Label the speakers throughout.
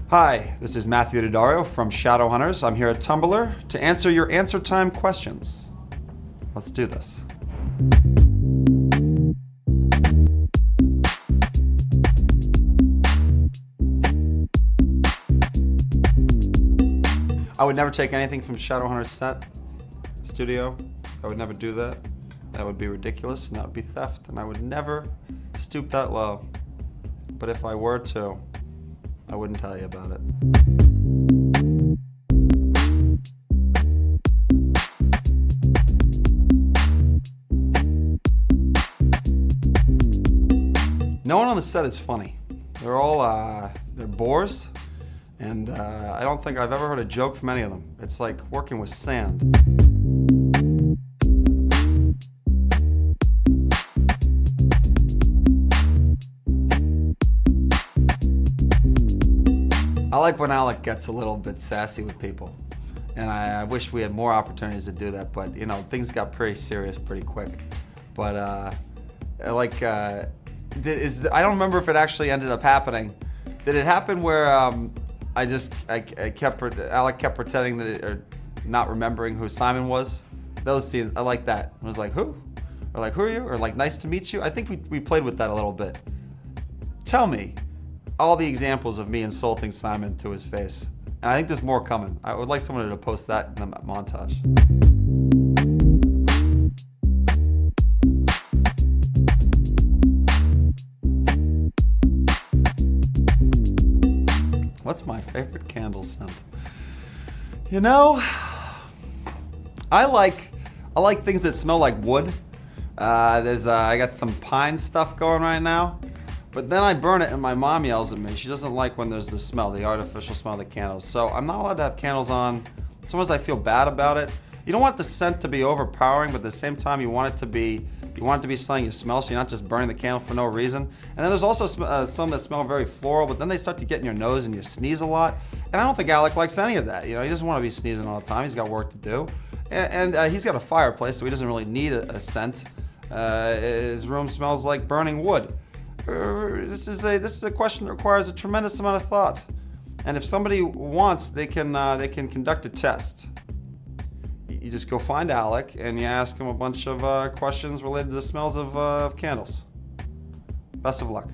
Speaker 1: Hi, this is Matthew Daddario from Shadowhunters. I'm here at Tumblr to answer your answer time questions. Let's do this. I would never take anything from Shadowhunters set, studio. I would never do that. That would be ridiculous and that would be theft, and I would never stoop that low. But if I were to, I wouldn't tell you about it. No one on the set is funny. They're all, they're bores, and I don't think I've ever heard a joke from any of them. It's like working with sand. I like when Alec gets a little bit sassy with people, and I wish we had more opportunities to do that, but you know, things got pretty serious pretty quick. But I don't remember if it actually ended up happening. Did it happen where Alec kept pretending that or not remembering who Simon was? Those scenes, I like that. It was like, who? Or like, who are you? Or like, nice to meet you? I think we played with that a little bit. Tell me all the examples of me insulting Simon to his face. And I think there's more coming. I would like someone to post that in the montage. What's my favorite candle scent? You know, I like things that smell like wood. I got some pine stuff going right now, but then I burn it and my mom yells at me. She doesn't like when there's the smell, the artificial smell of the candles. So I'm not allowed to have candles on. Sometimes I feel bad about it. You don't want the scent to be overpowering, but at the same time you want it to be something you smell, so you're not just burning the candle for no reason. And then there's also some that smell very floral, but then they start to get in your nose and you sneeze a lot. And I don't think Alec likes any of that. You know, he doesn't want to be sneezing all the time. He's got work to do. And he's got a fireplace, so he doesn't really need a scent. His room smells like burning wood. This is a question that requires a tremendous amount of thought. And if somebody wants, they can conduct a test. You just go find Alec and you ask him a bunch of questions related to the smells of candles. Best of luck.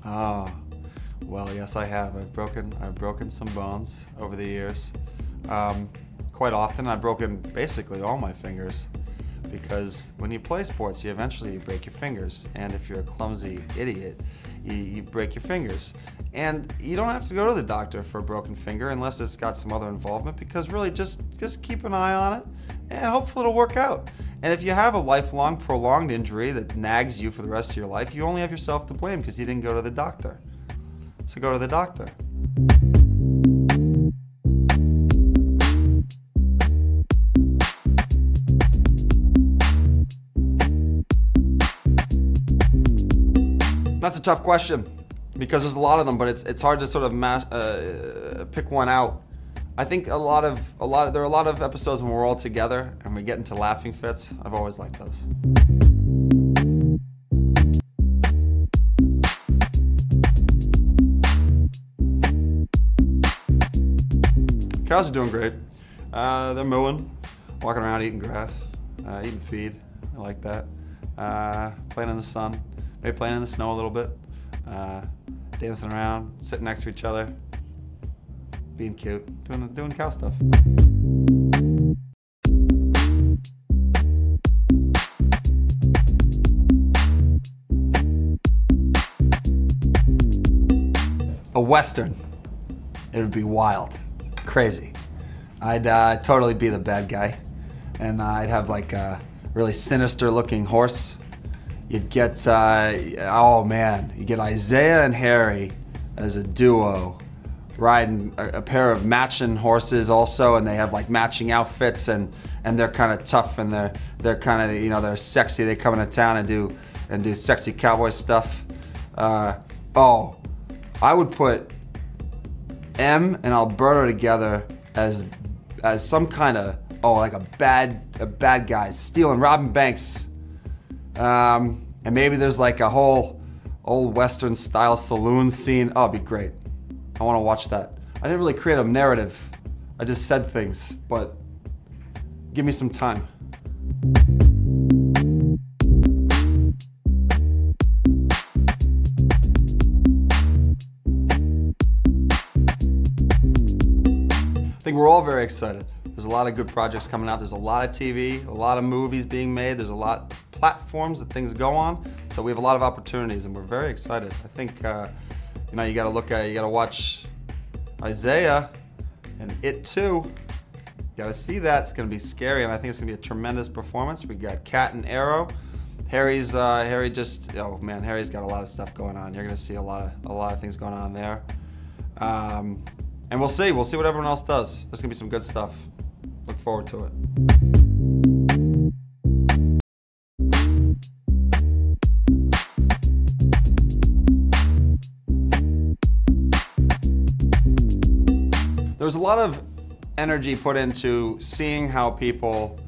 Speaker 1: Oh, well, yes, I have. I've broken some bones over the years. Quite often, I've broken basically all my fingers. Because when you play sports, you eventually break your fingers. And if you're a clumsy idiot, you break your fingers. And you don't have to go to the doctor for a broken finger unless it's got some other involvement, because really just keep an eye on it and hopefully it'll work out. And if you have a lifelong, prolonged injury that nags you for the rest of your life, you only have yourself to blame because you didn't go to the doctor. So go to the doctor. That's a tough question because there's a lot of them, but it's hard to sort of pick one out. I think there are a lot of episodes when we're all together and we get into laughing fits. I've always liked those. Cows are doing great. They're mooing, walking around, eating grass, eating feed. I like that. Playing in the sun. Maybe playing in the snow a little bit, dancing around, sitting next to each other, being cute, doing cow stuff. A Western. It would be wild, crazy. I'd totally be the bad guy, and I'd have like a really sinister looking horse. You'd get, oh man, you get Isaiah and Harry as a duo riding a pair of matching horses also, and they have like matching outfits, and they're kind of tough, and they're kind of, you know, they're sexy. They come into town and do sexy cowboy stuff. Oh, I would put Em and Alberto together as some kind of oh, like a bad guy stealing, robbing banks. And maybe there's like a whole old Western style saloon scene. Oh, it'd be great. I want to watch that. I didn't really create a narrative. I just said things, but give me some time. I think we're all very excited. There's a lot of good projects coming out. There's a lot of TV, a lot of movies being made. There's a lot of platforms that things go on. So we have a lot of opportunities and we're very excited. I think, you know, you gotta watch Isaiah and It Too. You gotta see that. It's gonna be scary and I think it's gonna be a tremendous performance. We got Cat and Arrow. Harry's got a lot of stuff going on. You're gonna see a lot of things going on there. And we'll see what everyone else does. There's gonna be some good stuff. Look forward to it. There was a lot of energy put into seeing how people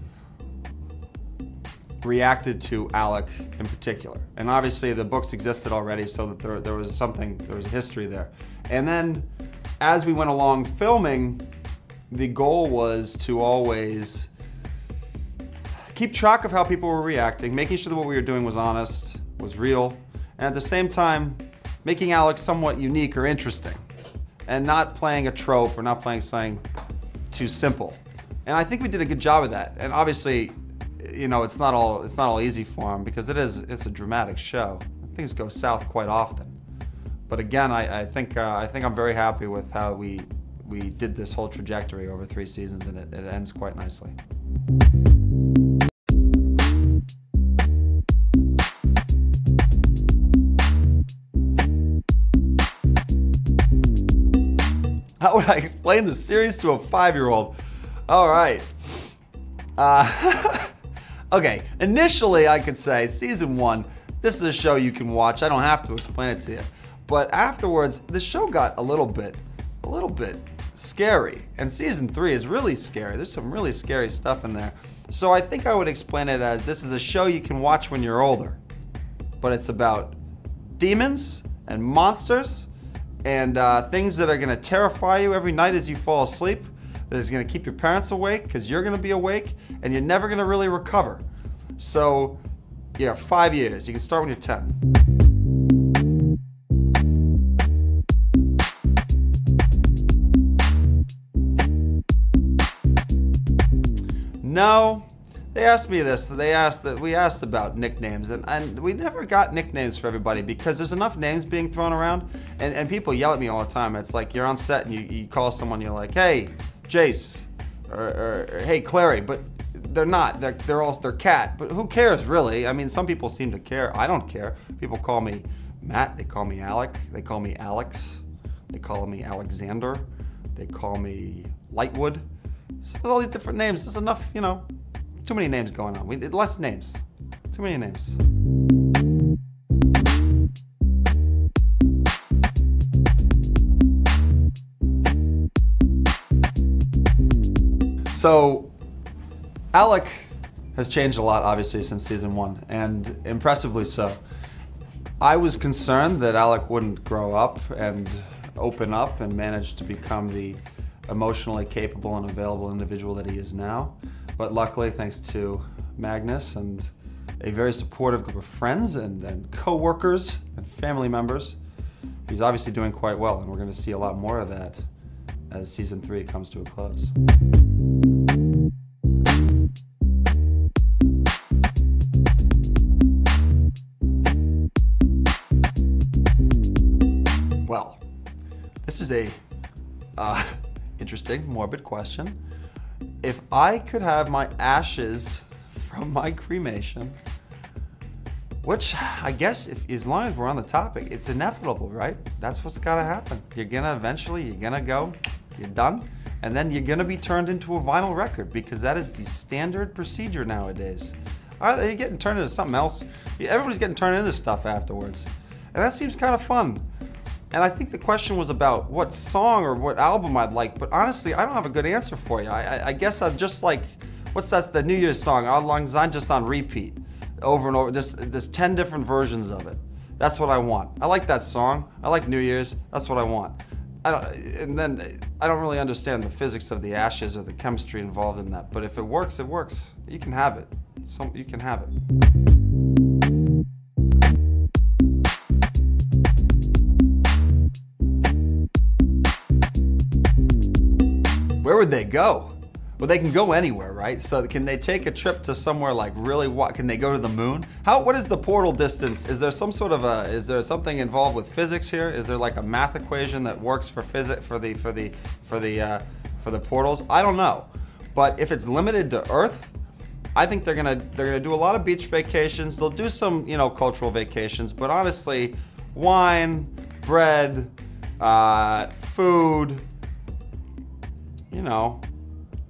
Speaker 1: reacted to Alec in particular. And obviously the books existed already, so that there was a history there. And then as we went along filming, the goal was to always keep track of how people were reacting, making sure that what we were doing was honest, was real, and at the same time, making Alec somewhat unique or interesting, and not playing a trope or not playing something too simple. And I think we did a good job of that. And obviously, you know, it's not all easy for him because it's a dramatic show. Things go south quite often. But again, I think I'm very happy with how we did this whole trajectory over 3 seasons, and it ends quite nicely. How would I explain the series to a 5-year-old? All right. Okay, initially I could say season 1, this is a show you can watch. I don't have to explain it to you. But afterwards, the show got a little bit scary. And season 3 is really scary. There's some really scary stuff in there. So I think I would explain it as this is a show you can watch when you're older. But it's about demons and monsters and things that are gonna terrify you every night as you fall asleep, that is gonna keep your parents awake because you're gonna be awake and you're never gonna really recover. So yeah, 5 years. You can start when you're 10. No, they asked me this. We asked about nicknames, and we never got nicknames for everybody because there's enough names being thrown around, and people yell at me all the time. It's like you're on set and you call someone, you're like, hey, Jace, or hey, Clary, but they're not. They're Cat, but who cares really? I mean, some people seem to care. I don't care. People call me Matt. They call me Alec. They call me Alex. They call me Alexander. They call me Lightwood. So there's all these different names. There's enough, you know, too many names going on. We need less names. Too many names. So, Alec has changed a lot, obviously, since season 1, and impressively so. I was concerned that Alec wouldn't grow up and open up and manage to become the emotionally capable and available individual that he is now. But luckily, thanks to Magnus and a very supportive group of friends and co-workers and family members, he's obviously doing quite well, and we're going to see a lot more of that as season 3 comes to a close. Well, this is a interesting, morbid question. If I could have my ashes from my cremation, which I guess as long as we're on the topic, it's inevitable, right? That's what's gotta happen. You're gonna go, you're done, and then you're gonna be turned into a vinyl record because that is the standard procedure nowadays. Are you getting turned into something else? Everybody's getting turned into stuff afterwards. And that seems kind of fun. And I think the question was about what song or what album I'd like, but honestly, I don't have a good answer for you. I guess I'd just like what's that, the New Year's song, Auld Lang Syne, just on repeat, over and over, there's 10 different versions of it. That's what I want. I like that song, I like New Year's, that's what I want. I don't really understand the physics of the ashes or the chemistry involved in that, but if it works, it works. You can have it. You can have it. Where would they go? Well, they can go anywhere, right? So can they take a trip to somewhere like really, can they go to the moon? What is the portal distance? Is there some sort of is there something involved with physics here? Is there like a math equation that works for the portals? I don't know. But if it's limited to Earth, I think they're gonna do a lot of beach vacations. They'll do some, cultural vacations, but honestly, wine, bread, food,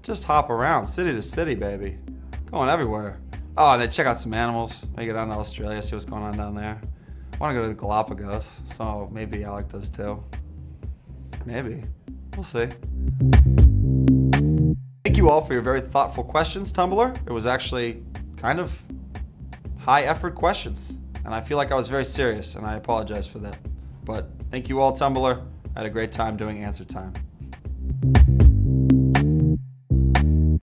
Speaker 1: just hop around, city to city, baby. Going everywhere. Oh, and then check out some animals. Maybe go down to Australia, see what's going on down there. I want to go to the Galapagos, so maybe Alec does too. Maybe. We'll see. Thank you all for your very thoughtful questions, Tumblr. It was actually kind of high effort questions, and I feel like I was very serious, and I apologize for that. But thank you all, Tumblr. I had a great time doing answer time.